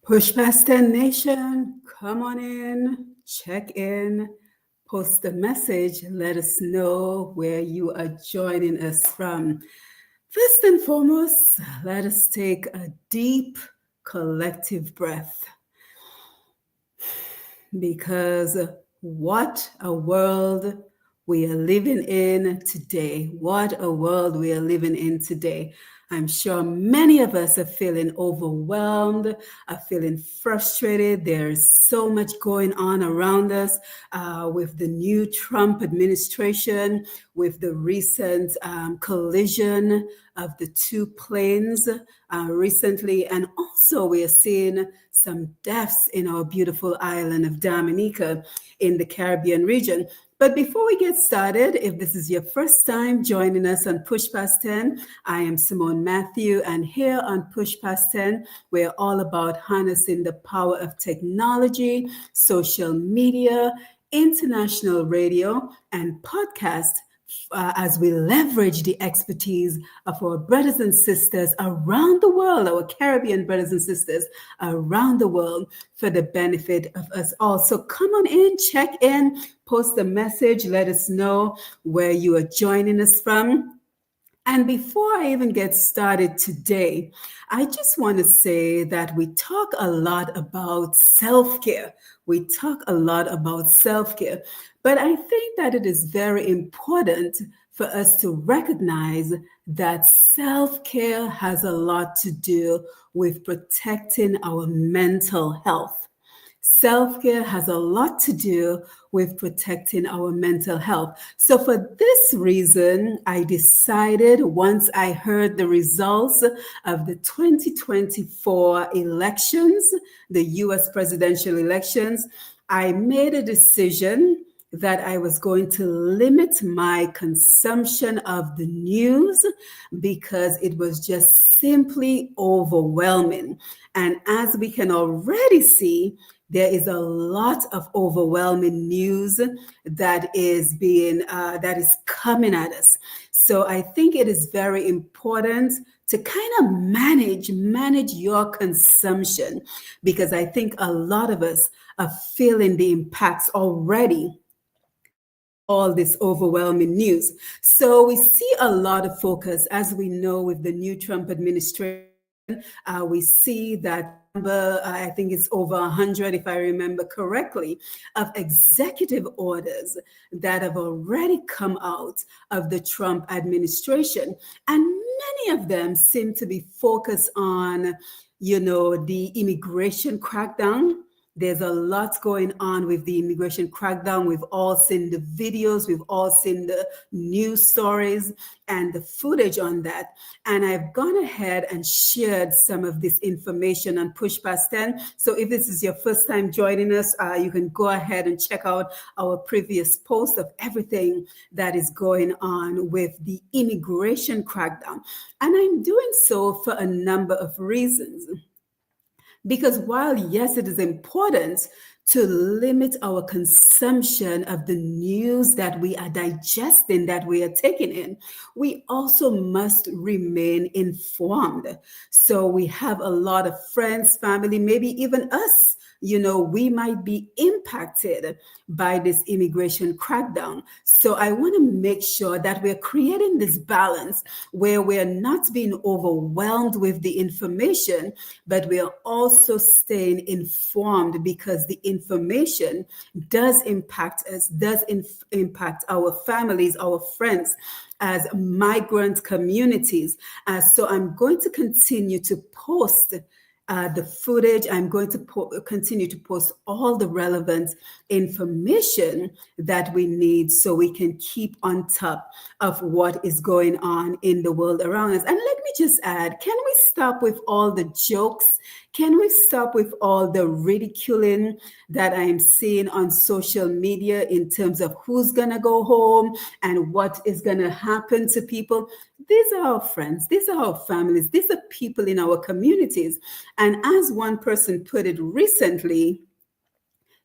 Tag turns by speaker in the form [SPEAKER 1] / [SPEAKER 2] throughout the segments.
[SPEAKER 1] Push Past 10 Nation, come on in, check in, post a message, let us know where you are joining us from. First and foremost, let us take a deep collective breath because what a world we are living in today. What a world we are living in today. I'm sure many of us are feeling overwhelmed, are feeling frustrated. There's so much going on around us with the new Trump administration, with the recent collision of the two planes recently. And also we are seeing some deaths in our beautiful island of Dominica in the Caribbean region. But before we get started, if this is your first time joining us on Push Past 10, I am Simone Matthew, and here on Push Past 10, we're all about harnessing the power of technology, social media, international radio, and podcast as we leverage the expertise of our brothers and sisters around the world, our Caribbean brothers and sisters around the world for the benefit of us all. So come on in, check in, post a message, let us know where you are joining us from. And before I even get started today, I just want to say that we talk a lot about self-care. We talk a lot about self-care, but I think that it is very important for us to recognize that self-care has a lot to do with protecting our mental health. Self-care has a lot to do with protecting our mental health. So for this reason, I decided once I heard the results of the 2024 elections, the US presidential elections, I made a decision that I was going to limit my consumption of the news because it was just simply overwhelming. And as we can already see, there is a lot of overwhelming news that is coming at us. So I think it is very important to kind of manage your consumption, because I think a lot of us are feeling the impacts already, all this overwhelming news. So we see a lot of focus, as we know, with the new Trump administration. We see that number, I think it's over 100, if I remember correctly, of executive orders that have already come out of the Trump administration. And many of them seem to be focused on, the immigration crackdown. There's a lot going on with the immigration crackdown. We've all seen the videos, we've all seen the news stories and the footage on that. And I've gone ahead and shared some of this information on Push Past 10. So if this is your first time joining us, you can go ahead and check out our previous post of everything that is going on with the immigration crackdown. And I'm doing so for a number of reasons. Because while, yes, it is important to limit our consumption of the news that we are digesting, that we are taking in, we also must remain informed. So we have a lot of friends, family, maybe even us, we might be impacted by this immigration crackdown. So I want to make sure that we're creating this balance where we're not being overwhelmed with the information, but we're also staying informed, because the information does impact us, does impact our families, our friends, as migrant communities. So I'm going to continue to post the footage. I'm going to continue to post all the relevant information that we need so we can keep on top of what is going on in the world around us. And let me just add, can we stop with all the jokes? Can we stop with all the ridiculing that I am seeing on social media in terms of who's going to go home and what is going to happen to people? These are our friends. These are our families. These are people in our communities. And as one person put it recently,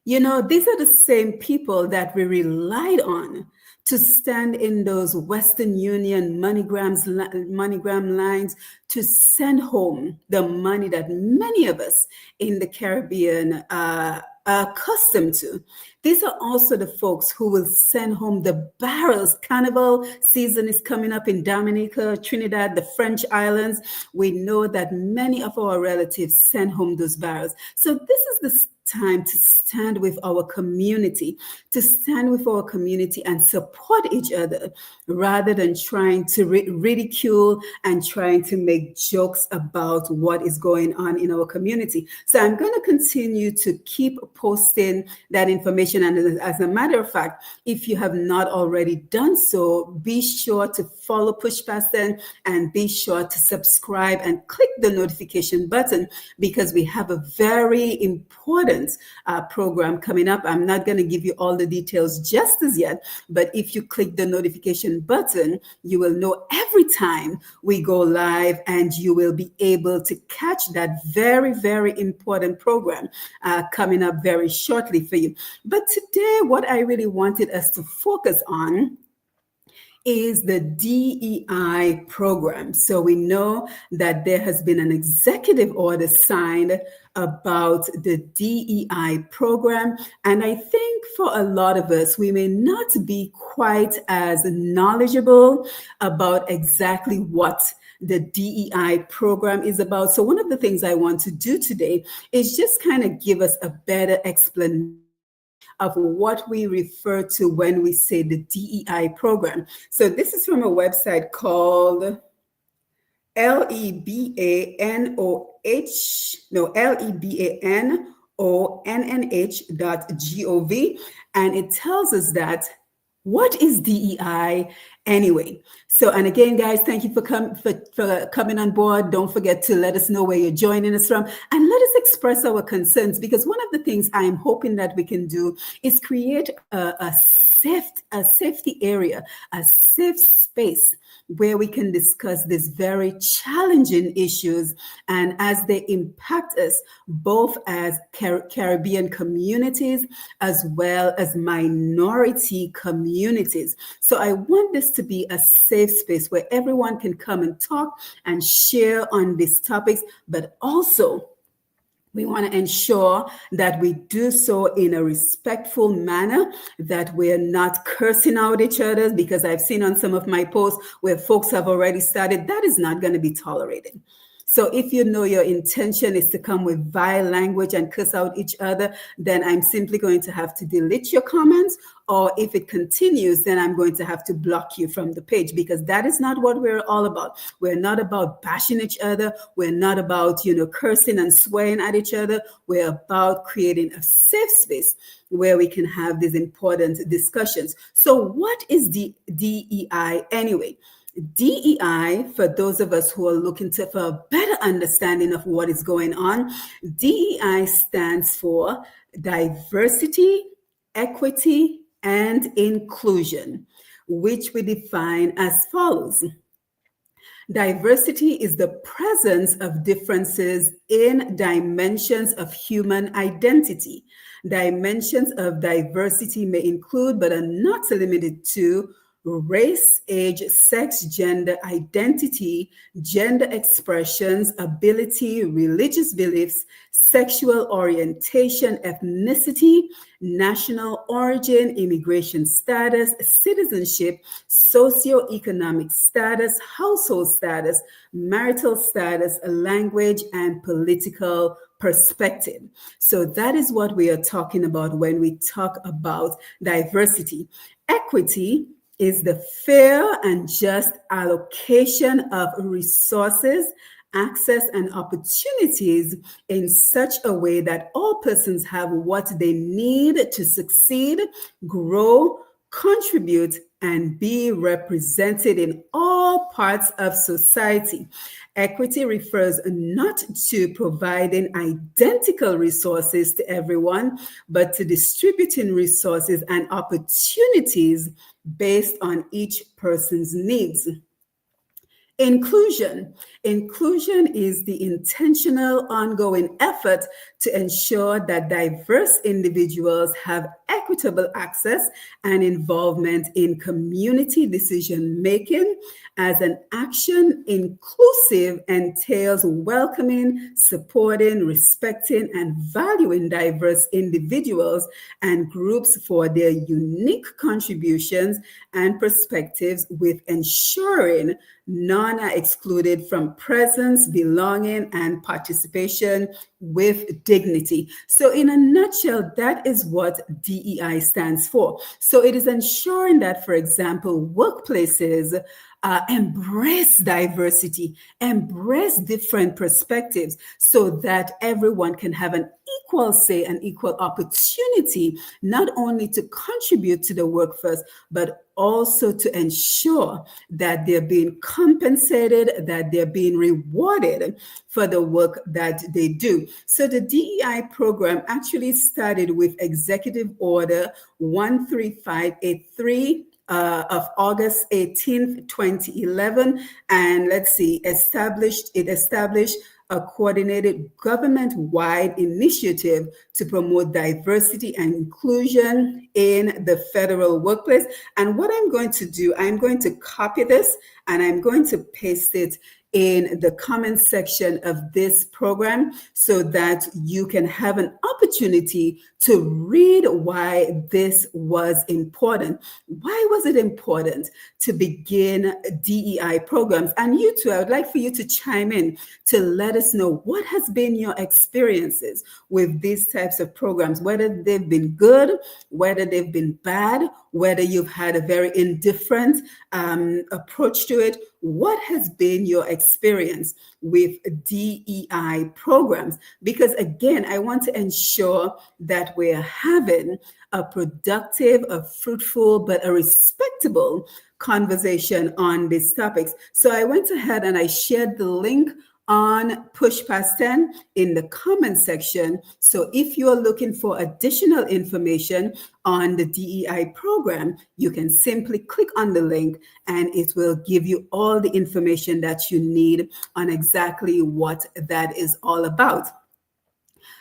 [SPEAKER 1] these are the same people that we relied on to stand in those Western Union MoneyGram lines to send home the money that many of us in the Caribbean are accustomed to. These are also the folks who will send home the barrels. Carnival season is coming up in Dominica, Trinidad, the French islands. We know that many of our relatives send home those barrels. So this is the time to stand with our community, and support each other, rather than trying to ridicule and trying to make jokes about what is going on in our community. So I'm going to continue to keep posting that information. And as a matter of fact, if you have not already done so, be sure to follow Push Past Then, and be sure to subscribe and click the notification button, because we have a very important program coming up. I'm not going to give you all the details just as yet, but if you click the notification button, you will know every time we go live, and you will be able to catch that very, very important program coming up very shortly for you. But today, what I really wanted us to focus on is the DEI program. So we know that there has been an executive order signed about the DEI program. And I think for a lot of us, we may not be quite as knowledgeable about exactly what the DEI program is about. So one of the things I want to do today is just kind of give us a better explanation of what we refer to when we say the DEI program. So this is from a website called lebanon.gov, and it tells us that what is DEI anyway? So, and again, guys, thank you for coming on board. Don't forget to let us know where you're joining us from, and let us express our concerns, because one of the things I'm hoping that we can do is create a safety area, a safe space where we can discuss these very challenging issues, and as they impact us both as Caribbean communities as well as minority communities. So I want this to be a safe space where everyone can come and talk and share on these topics, but also we want to ensure that we do so in a respectful manner, that we're not cursing out each other, because I've seen on some of my posts where folks have already started. That is not going to be tolerated. So if you know your intention is to come with vile language and curse out each other, then I'm simply going to have to delete your comments. Or if it continues, then I'm going to have to block you from the page, because that is not what we're all about. We're not about bashing each other. We're not about, cursing and swearing at each other. We're about creating a safe space where we can have these important discussions. So what is the DEI anyway? DEI, for those of us who are looking for a better understanding of what is going on, DEI stands for diversity, equity, and inclusion, which we define as follows. Diversity is the presence of differences in dimensions of human identity. Dimensions of diversity may include, but are not limited to, race, age, sex, gender, identity, gender expressions, ability, religious beliefs, sexual orientation, ethnicity, national origin, immigration status, citizenship, socioeconomic status, household status, marital status, language, and political perspective. So that is what we are talking about when we talk about diversity. Equity is the fair and just allocation of resources, access, and opportunities in such a way that all persons have what they need to succeed, grow, contribute, and be represented in all parts of society. Equity refers not to providing identical resources to everyone, but to distributing resources and opportunities based on each person's needs. Inclusion. Inclusion is the intentional, ongoing effort to ensure that diverse individuals have equitable access and involvement in community decision making. As an action, inclusive entails welcoming, supporting, respecting, and valuing diverse individuals and groups for their unique contributions and perspectives, with ensuring none are excluded from presence, belonging, and participation with dignity. So, in a nutshell, that is what DEI stands for. So, it is ensuring that, for example, workplaces embrace diversity, embrace different perspectives, so that everyone can have an equal say and equal opportunity, not only to contribute to the workforce, but also to ensure that they're being compensated, that they're being rewarded for the work that they do. So the DEI program actually started with Executive Order 13583 of August 18th, 2011. And let's see, established a coordinated government-wide initiative to promote diversity and inclusion in the federal workplace. And what I'm going to do, I'm going to copy this and I'm going to paste it in the comment section of this program so that you can have an opportunity to read why this was important. Why was it important to begin DEI programs? And you too, I would like for you to chime in to let us know what has been your experiences with these types of programs, whether they've been good, whether they've been bad, whether you've had a very indifferent approach to it. What has been your experience with DEI programs? Because again, I want to ensure that we're having a productive, a fruitful, but a respectable conversation on these topics. So I went ahead and I shared the link on Push Past 10 in the comment section. So if you're looking for additional information on the DEI program, you can simply click on the link and it will give you all the information that you need on exactly what that is all about.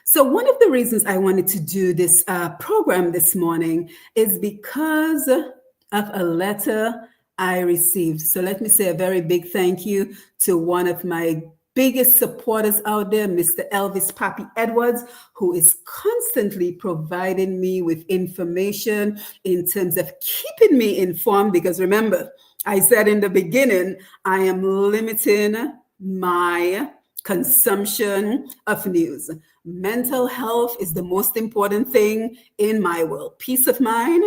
[SPEAKER 1] So one of the reasons I wanted to do this program this morning is because of a letter I received. So let me say a very big thank you to one of my biggest supporters out there, Mr. Elvis Pappy Edwards, who is constantly providing me with information in terms of keeping me informed. Because remember, I said in the beginning, I am limiting my consumption of news. Mental health is the most important thing in my world. Peace of mind.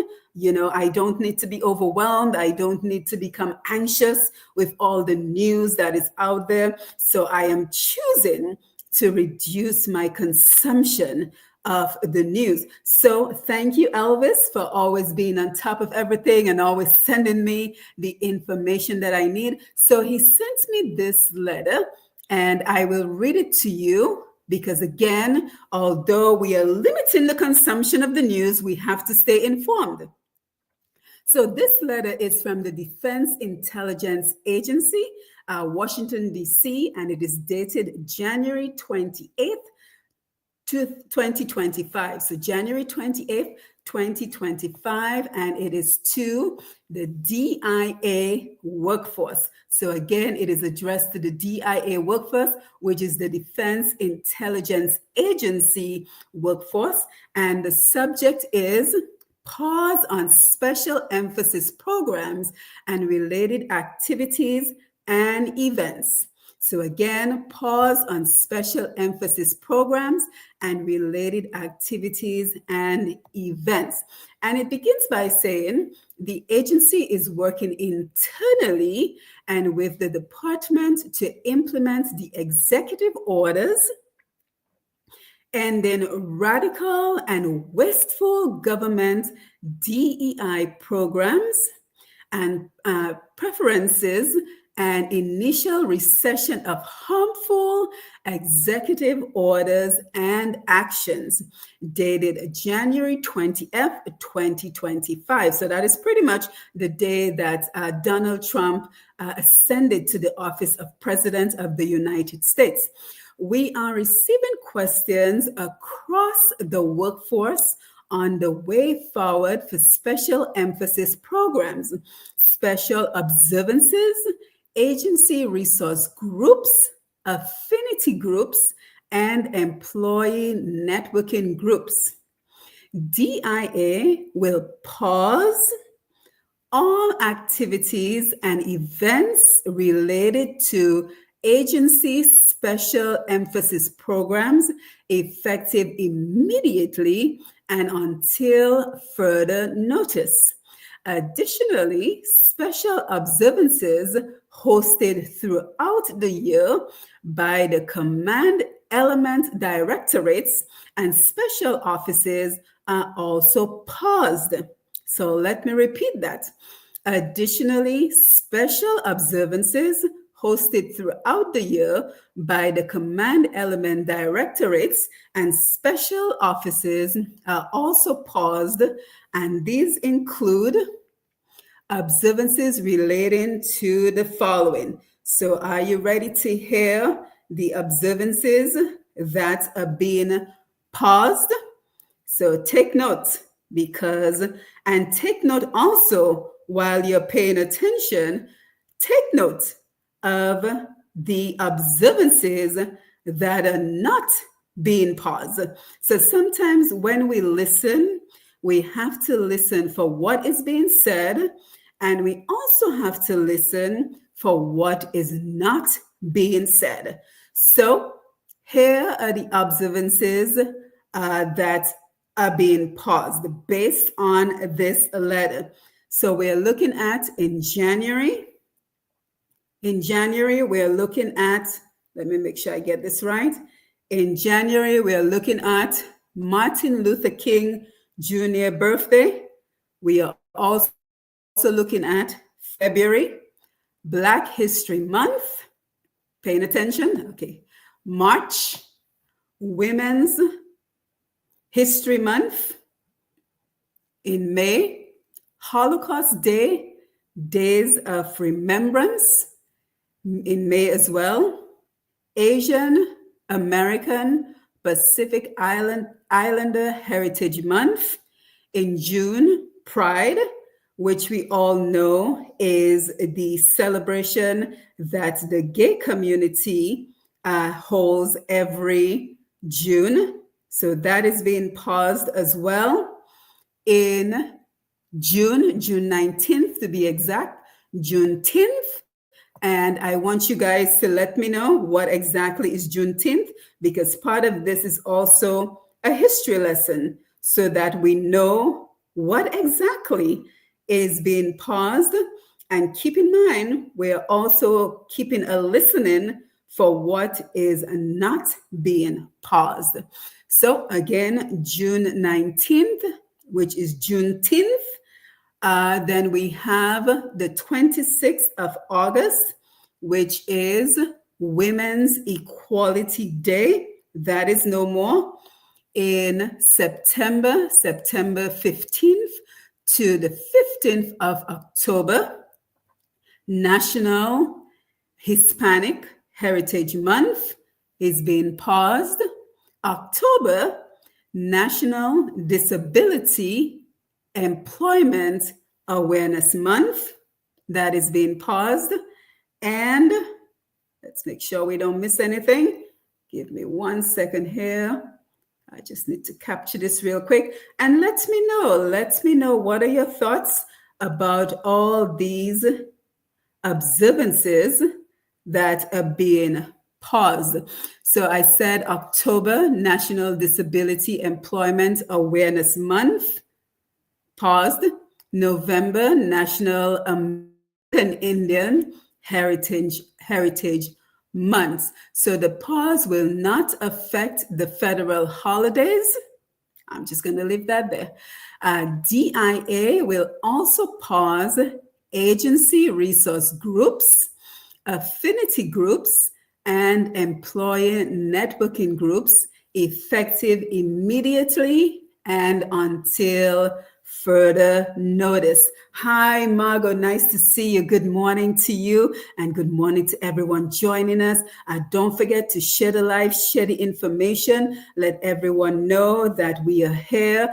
[SPEAKER 1] I don't need to be overwhelmed. I don't need to become anxious with all the news that is out there. So I am choosing to reduce my consumption of the news. So thank you, Elvis, for always being on top of everything and always sending me the information that I need. So he sent me this letter and I will read it to you. Because again, although we are limiting the consumption of the news, we have to stay informed. So this letter is from the Defense Intelligence Agency, Washington, D.C., and it is dated January 28th, 2025. So January 28th, 2025, and it is to the DIA workforce. So again, it is addressed to the DIA workforce, which is the Defense Intelligence Agency workforce. And the subject is pause on special emphasis programs and related activities and events. So again, pause on special emphasis programs and related activities and events. And it begins by saying the agency is working internally and with the department to implement the executive orders and then radical and wasteful government DEI programs and preferences and initial recession of harmful executive orders and actions dated January 20th, 2025. So that is pretty much the day that Donald Trump ascended to the office of President of the United States. We are receiving questions across the workforce on the way forward for special emphasis programs, special observances, agency resource groups, affinity groups, and employee networking groups. DIA will pause all activities and events related to agency special emphasis programs effective immediately and until further notice. Additionally, special observances hosted throughout the year by the command element directorates and special offices are also paused. So let me repeat that. Additionally, special observances hosted throughout the year by the command element directorates and special offices are also paused, and these include observances relating to the following. So are you ready to hear the observances that are being paused? So take note and take note also while you're paying attention, take note of the observances that are not being paused. So sometimes when we listen, we have to listen for what is being said, and we also have to listen for what is not being said. So here are the observances that are being paused based on this letter. So we're looking at in January, we're looking at, let me make sure I get this right. In January, we're looking at Martin Luther King Jr. birthday. We are also looking at February, Black History Month. Paying attention? Okay. March, Women's History Month. In May, Holocaust Day, Days of Remembrance. In May as well, Asian American Pacific Islander Heritage Month. In June, Pride, which we all know is the celebration that the gay community holds every June. So that is being paused as well. In June 19th to be exact, Juneteenth. And I want you guys to let me know what exactly is Juneteenth, because part of this is also a history lesson so that we know what exactly is being paused. And keep in mind, we're also keeping a listening for what is not being paused. So again, June 19th, which is Juneteenth. Then we have the 26th of August, which is Women's Equality Day. That is no more. In September 15th to the 15th of October, National Hispanic Heritage Month is being paused. October, National Disability Employment Awareness Month, that is being paused. And let's make sure we don't miss anything. Give me 1 second here. I just need to capture this real quick. And let me know what are your thoughts about all these observances that are being paused. So I said October, National Disability Employment Awareness Month, paused. November, National American Indian Heritage Month. So the pause will not affect the federal holidays. I'm just going to leave that there. DIA will also pause agency resource groups, affinity groups, and employer networking groups effective immediately and until further notice. Hi, Margot. Nice to see you. Good morning to you, and good morning to everyone joining us. Don't forget to share the live, share the information. Let everyone know that we are here.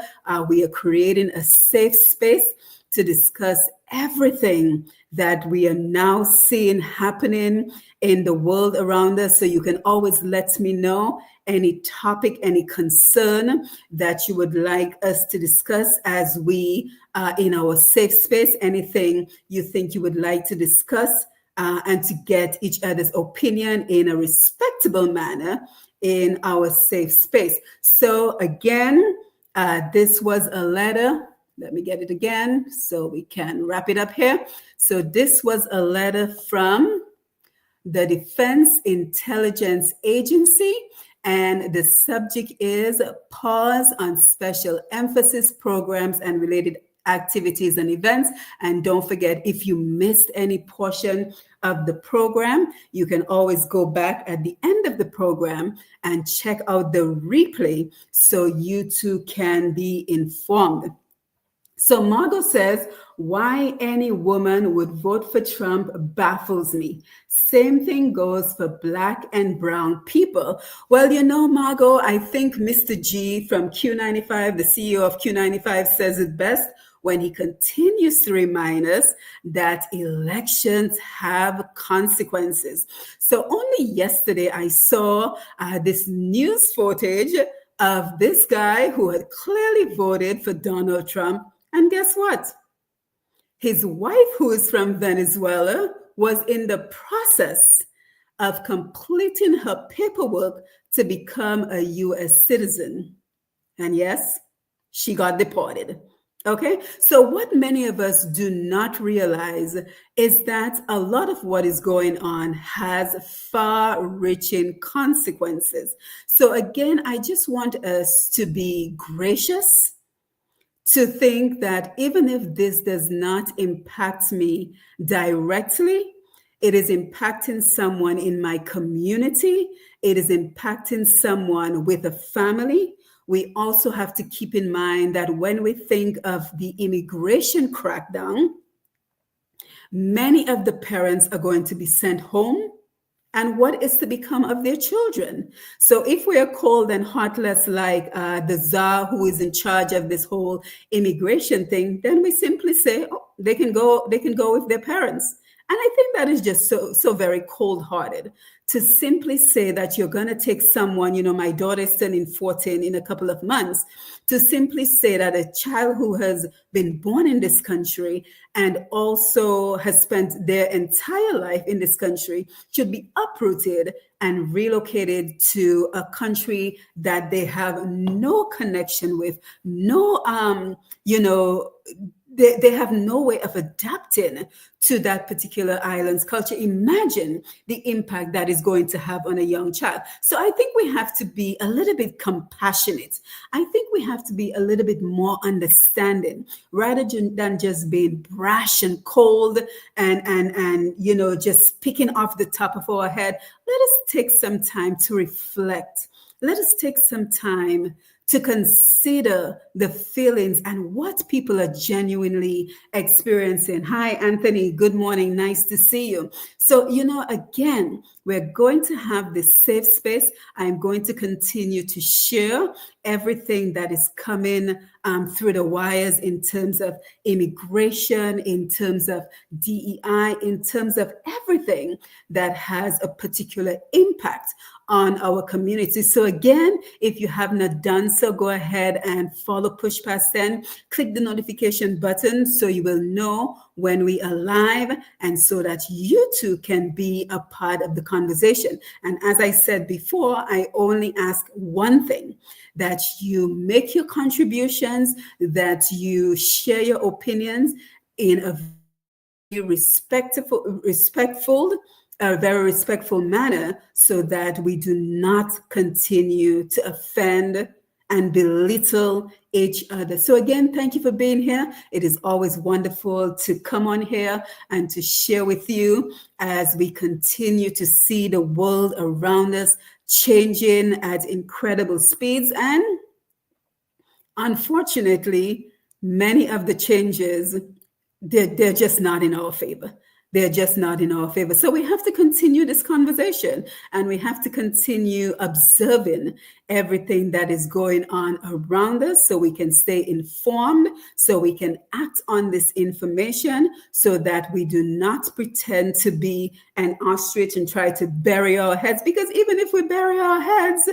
[SPEAKER 1] We are creating a safe space to discuss everything that we are now seeing happening in the world around us. So you can always let me know any topic, any concern that you would like us to discuss as we in our safe space, anything you think you would like to discuss and to get each other's opinion in a respectable manner in our safe space. So again, this was a letter. Let me get it again so we can wrap it up here. So this was a letter from the Defense Intelligence Agency, and the subject is pause on special emphasis programs and related activities and events. And don't forget, if you missed any portion of the program, you can always go back at the end of the program and check out the replay so you too can be informed. So Margot says, why any woman would vote for Trump baffles me. Same thing goes for Black and brown people. Well, you know, Margot, I think Mr. G from Q95, the CEO of Q95, says it best when he continues to remind us that elections have consequences. So only yesterday I saw this news footage of this guy who had clearly voted for Donald Trump. And guess what? His wife, who is from Venezuela, was in the process of completing her paperwork to become a U.S. citizen. And yes, she got deported. Okay, so what many of us do not realize is that a lot of what is going on has far-reaching consequences. So again, I just want us to be gracious, to think that even if this does not impact me directly, it is impacting someone in my community. It is impacting someone with a family. We also have to keep in mind that when we think of the immigration crackdown, many of the parents are going to be sent home. And what is to become of their children? So if we are cold and heartless like the czar who is in charge of this whole immigration thing, then we simply say, oh, they can go with their parents. And I think that is just so very cold-hearted to simply say that you're going to take someone, you know, my daughter is turning 14 in a couple of months, to simply say that a child who has been born in this country and also has spent their entire life in this country should be uprooted and relocated to a country that they have no connection with, no, they have no way of adapting to that particular island's culture. Imagine the impact that is going to have on a young child. So I think we have to be a little bit compassionate. I think we have to be a little bit more understanding rather than just being brash and cold and just speaking off the top of our head. Let us take some time to reflect. Let us take some time to consider the feelings and what people are genuinely experiencing. Hi, Anthony. Good morning. Nice to see you. So, again, we're going to have this safe space. I'm going to continue to share everything that is coming through the wires in terms of immigration, in terms of DEI, in terms of everything that has a particular impact on our community. So again, if you have not done so, go ahead and follow Push Past 10. Click the notification button so you will know when we are live, and so that you too can be a part of the conversation. And as I said before, I only ask one thing: that you make your contributions, that you share your opinions in a very very respectful manner, so that we do not continue to offend and belittle each other. So again, thank you for being here. It is always wonderful to come on here and to share with you as we continue to see the world around us changing at incredible speeds. And unfortunately, many of the changes, they're just not in our favor. They're just not in our favor. So we have to continue this conversation, and we have to continue observing everything that is going on around us, so we can stay informed, so we can act on this information, so that we do not pretend to be an ostrich and try to bury our heads. Because even if we bury our heads,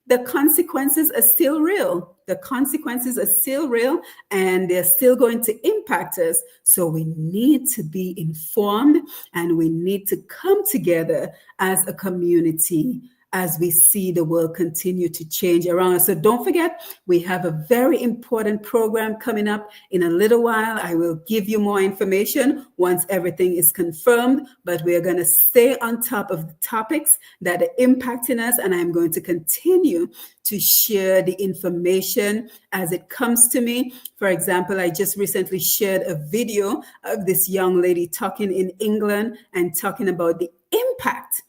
[SPEAKER 1] the consequences are still real. The consequences are still real, and they're still going to impact us. So we need to be informed, and we need to come together as a community as we see the world continue to change around us. So don't forget, we have a very important program coming up in a little while. I will give you more information once everything is confirmed, but we are going to stay on top of the topics that are impacting us, and I'm going to continue to share the information as it comes to me. For example, I just recently shared a video of this young lady talking in England and talking about the impact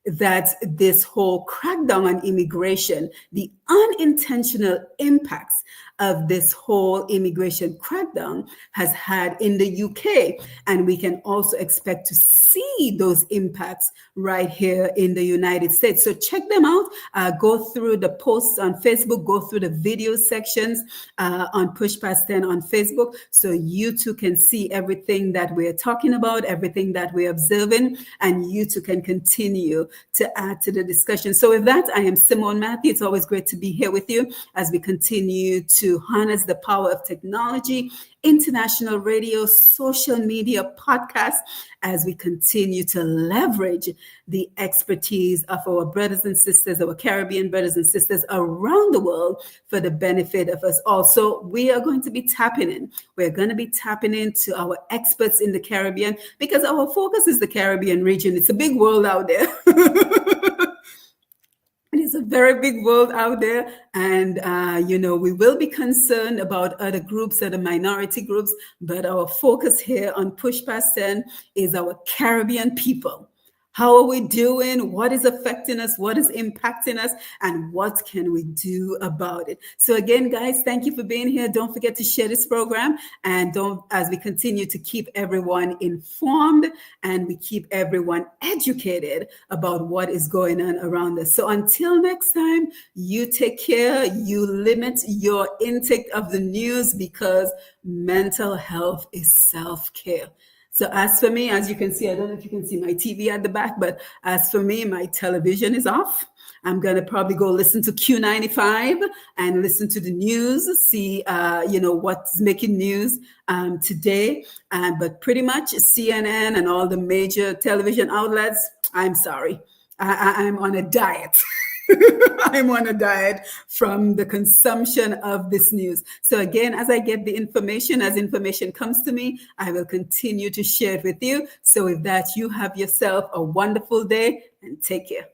[SPEAKER 1] that this whole crackdown on immigration, the unintentional impacts of this whole immigration crackdown has had in the UK. And we can also expect to see those impacts right here in the United States. So check them out. Go through the posts on Facebook, go through the video sections on Push Past 10 on Facebook, so you too can see everything that we're talking about, everything that we're observing, and you too can continue to add to the discussion. So with that, I am Simone Matthew. It's always great to be here with you as we continue to harness the power of technology, international radio, social media, podcasts, as we continue to leverage the expertise of our brothers and sisters, our Caribbean brothers and sisters around the world for the benefit of us all. So we are going to be tapping in. We're going to be tapping into our experts in the Caribbean, because our focus is the Caribbean region. It's a big world out there. It is a very big world out there, and we will be concerned about other groups, other minority groups, but our focus here on Push Past 10 is our Caribbean people. How are we doing? What is affecting us? What is impacting us? And what can we do about it? So again, guys, thank you for being here. Don't forget to share this program, and as we continue to keep everyone informed and we keep everyone educated about what is going on around us. So until next time, you take care. You limit your intake of the news, because mental health is self-care. So as for me, as you can see, I don't know if you can see my TV at the back, but as for me, my television is off. I'm going to probably go listen to Q95 and listen to the news, see, what's making news today. But pretty much CNN and all the major television outlets, I'm sorry, I'm on a diet. I'm on a diet from the consumption of this news. So again, as I get the information, as information comes to me, I will continue to share it with you. So with that, you have yourself a wonderful day, and take care.